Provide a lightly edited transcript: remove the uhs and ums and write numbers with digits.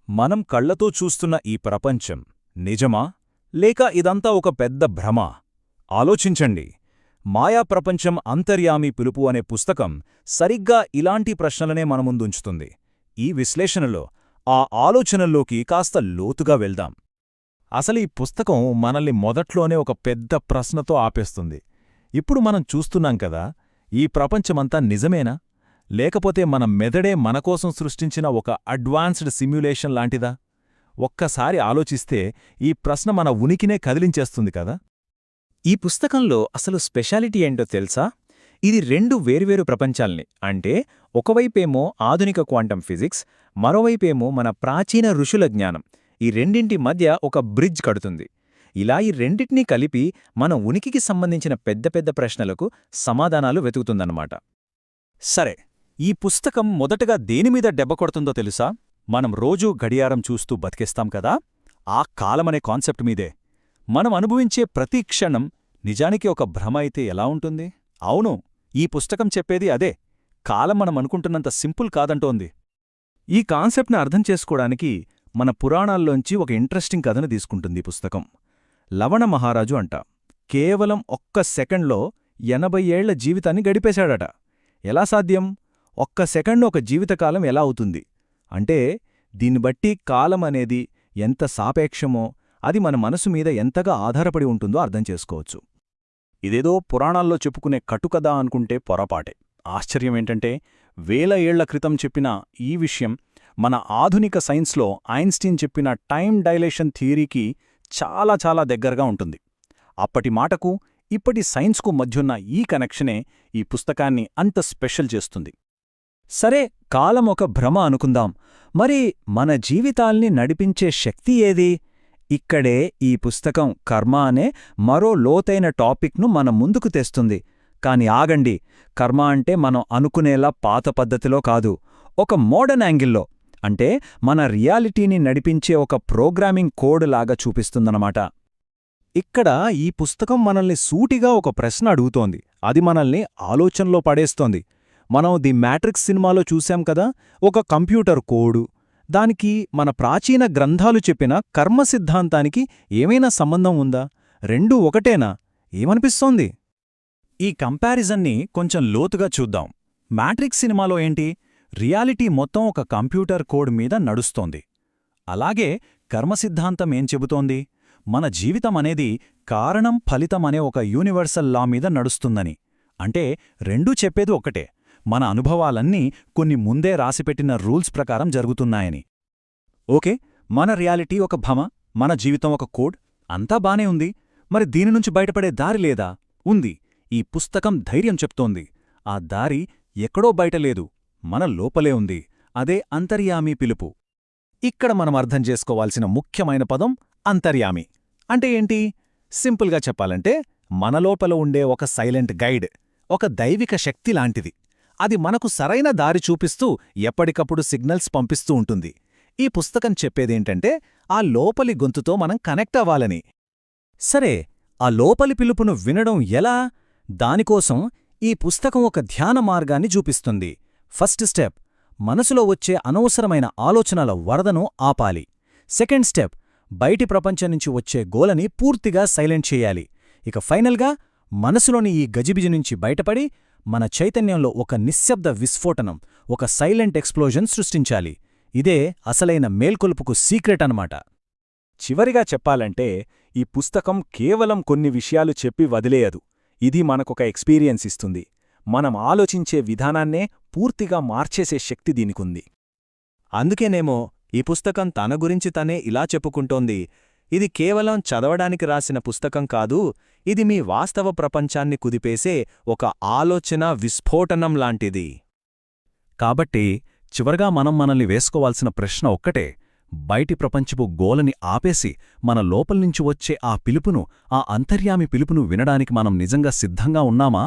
మనం కళ్లతో చూస్తున్న ఈ ప్రపంచం నిజమా లేక ఇదంతా ఒక పెద్ద భ్రమ? ఆలోచించండి. మాయా ప్రపంచం అంతర్యామి పిలుపు అనే పుస్తకం సరిగ్గా ఇలాంటి ప్రశ్నలనే మన ముందుంచుతుంది. ఈ విశ్లేషణలో ఆ ఆలోచనల్లోకి కాస్త లోతుగా వెళ్దాం. అసలీ పుస్తకం మనల్ని మొదట్లోనే ఒక పెద్ద ప్రశ్నతో ఆపేస్తుంది. ఇప్పుడు మనం చూస్తున్నాం కదా, ఈ ప్రపంచమంతా నిజమేనా? లేకపోతే మన మెదడే మనకోసం సృష్టించిన ఒక అడ్వాన్స్డ్ సిమ్యులేషన్ లాంటిదా? ఒక్కసారి ఆలోచిస్తే ఈ ప్రశ్న మన ఉనికినే కదిలించేస్తుంది కదా. ఈ పుస్తకంలో అసలు స్పెషాలిటీ ఏంటో తెలుసా? ఇది రెండు వేర్వేరు ప్రపంచాల్ని, అంటే ఒకవైపేమో ఆధునిక క్వాంటం ఫిజిక్స్, మరోవైపేమో మన ప్రాచీన ఋషుల జ్ఞానం, ఈ రెండింటి మధ్య ఒక బ్రిడ్జ్ కడుతుంది. ఇలా ఈ రెండింటినీ కలిపి మన ఉనికికి సంబంధించిన పెద్ద పెద్ద ప్రశ్నలకు సమాధానాలు వెతుకుతుందన్నమాట. సరే, ఈ పుస్తకం మొదటగా దేనిమీద దెబ్బకొడుతుందో తెలుసా? మనం రోజూ గడియారం చూస్తూ బతికేస్తాం కదా, ఆ కాలమనే కాన్సెప్ట్ మీదే. మనం అనుభవించే ప్రతి క్షణం నిజానికి ఒక భ్రమ అయితే ఎలా ఉంటుంది? అవును, ఈ పుస్తకం చెప్పేది అదే. కాలం మనం అనుకుంటున్నంత సింపుల్ కాదంటోంది. ఈ కాన్సెప్ట్ని అర్థం చేసుకోవడానికి మన పురాణాల్లోంచి ఒక ఇంట్రెస్టింగ్ కథను తీసుకుంటుంది ఈ పుస్తకం. లవణ మహారాజు అంట, కేవలం ఒక్క సెకండ్లో 80 ఏళ్ల జీవితాన్ని గడిపేశాడట. ఎలా సాధ్యం? ఒక్క సెకండ్ ఒక జీవితకాలం ఎలా అవుతుంది అంటే, దీన్ని బట్టి కాలం అనేది ఎంత సాపేక్షమో, అది మన మనసు మీద ఎంతగా ఆధారపడి ఉంటుందో అర్థం చేసుకోవచ్చు. ఇదేదో పురాణాల్లో చెప్పుకునే కట్టుకథ అనుకుంటే పొరపాటే. ఆశ్చర్యమేంటంటే, వేల ఏళ్ల క్రితం చెప్పిన ఈ విషయం మన ఆధునిక సైన్స్లో ఐన్స్టీన్ చెప్పిన టైం డైలేషన్ థియరీకి చాలా చాలా దగ్గరగా ఉంటుంది. అప్పటి మాటకు ఇప్పటి సైన్స్కు మధ్యున్న ఈ కనెక్షనే ఈ పుస్తకాన్ని అంత స్పెషల్ చేస్తుంది. సరే, కాలం ఒక భ్రమ అనుకుందాం. మరి మన జీవితాల్ని నడిపించే శక్తి ఏది? ఇక్కడే ఈ పుస్తకం కర్మ అనే మరో లోతైన టాపిక్ను మన ముందుకు తెస్తుంది. కాని ఆగండి, కర్మ అంటే మనం అనుకునేలా పాత పద్ధతిలో కాదు, ఒక మోడర్న్ యాంగిల్లో, అంటే మన రియాలిటీని నడిపించే ఒక ప్రోగ్రామింగ్ కోడ్ లాగా చూపిస్తుందన్నమాట. ఇక్కడ ఈ పుస్తకం మనల్ని సూటిగా ఒక ప్రశ్న అడుగుతోంది. అది మనల్ని ఆలోచనలో పడేస్తోంది. మనం ది మ్యాట్రిక్స్ సినిమాలో చూశాం కదా, ఒక కంప్యూటర్ కోడు. దానికి మన ప్రాచీన గ్రంథాలు చెప్పిన కర్మ సిద్ధాంతానికి ఏమైనా సంబంధం ఉందా? రెండూ ఒకటేనా? ఏమనిపిస్తోంది? ఈ కంపారిజన్ని కొంచెం లోతుగా చూద్దాం. మ్యాట్రిక్స్ సినిమాలో ఏంటి? రియాలిటీ మొత్తం ఒక కంప్యూటర్ కోడ్ మీద నడుస్తోంది. అలాగే కర్మసిద్ధాంతం ఏం చెబుతోంది? మన జీవితం అనేది కారణం ఫలితం అనే ఒక యూనివర్సల్ లా మీద నడుస్తుందని. అంటే రెండూ చెప్పేది ఒక్కటే, మన అనుభవాలన్నీ కొన్ని ముందే రాసిపెట్టిన రూల్స్ ప్రకారం జరుగుతున్నాయని. ఓకే, మన రియాలిటీ ఒక భ్రమ, మన జీవితం ఒక కోడ్, అంతా బానే ఉంది. మరి దీనినుంచి బయటపడే దారి లేదా? ఉంది. ఈ పుస్తకం ధైర్యం చెప్తోంది. ఆ దారి ఎక్కడో బయటలేదు, మన లోపలే ఉంది. అదే అంతర్యామీ పిలుపు. ఇక్కడ మనం అర్థం చేసుకోవాల్సిన ముఖ్యమైన పదం అంతర్యామి. అంటే ఏంటి? సింపుల్గా చెప్పాలంటే, మన లోపల ఉండే ఒక సైలెంట్ గైడ్, ఒక దైవిక శక్తి లాంటిది. అది మనకు సరైన దారి చూపిస్తూ ఎప్పటికప్పుడు సిగ్నల్స్ పంపిస్తూ ఉంటుంది. ఈ పుస్తకం చెప్పేదేంటంటే, ఆ లోపలి గొంతుతో మనం కనెక్ట్ అవ్వాలని. సరే, ఆ లోపలి పిలుపును వినడం ఎలా? దానికోసం ఈ పుస్తకం ఒక ధ్యాన మార్గాన్ని చూపిస్తుంది. ఫస్ట్ స్టెప్, మనసులో వచ్చే అనవసరమైన ఆలోచనల వరదను ఆపాలి. సెకండ్ స్టెప్, బయటి ప్రపంచం నుంచి వచ్చే గోలని పూర్తిగా సైలెంట్ చేయాలి. ఇక ఫైనల్గా, మనసులోని ఈ గజిబిజి నుంచి బయటపడి మన చైతన్యంలో ఒక నిశ్శబ్ద విస్ఫోటనం, ఒక సైలెంట్ ఎక్స్ప్లోజన్ సృష్టించాలి. ఇదే అసలైన మేల్కొలుపుకు సీక్రెట్ అన్నమాట. చివరిగా చెప్పాలంటే, ఈ పుస్తకం కేవలం కొన్ని విషయాలు చెప్పి వదిలేయదు. ఇది మనకొక ఎక్స్పీరియన్స్ ఇస్తుంది. మనం ఆలోచించే విధానాన్నే పూర్తిగా మార్చేసే శక్తి దీనికుంది. అందుకేనేమో ఈ పుస్తకం తన గురించి తనే ఇలా చెప్పుకుంటోంది, ఇది కేవలం చదవడానికి రాసిన పుస్తకం కాదు, ఇది మీ వాస్తవ ప్రపంచాన్ని కుదిపేసే ఒక ఆలోచన విస్ఫోటనం లాంటిది. కాబట్టి చివరగా మనం మనల్ని వేసుకోవాల్సిన ప్రశ్న ఒక్కటే, బయటి ప్రపంచపు గోలని ఆపేసి మన లోపల్నుంచి వచ్చే ఆ పిలుపును, ఆ అంతర్యామి పిలుపును వినడానికి మనం నిజంగా సిద్ధంగా ఉన్నామా?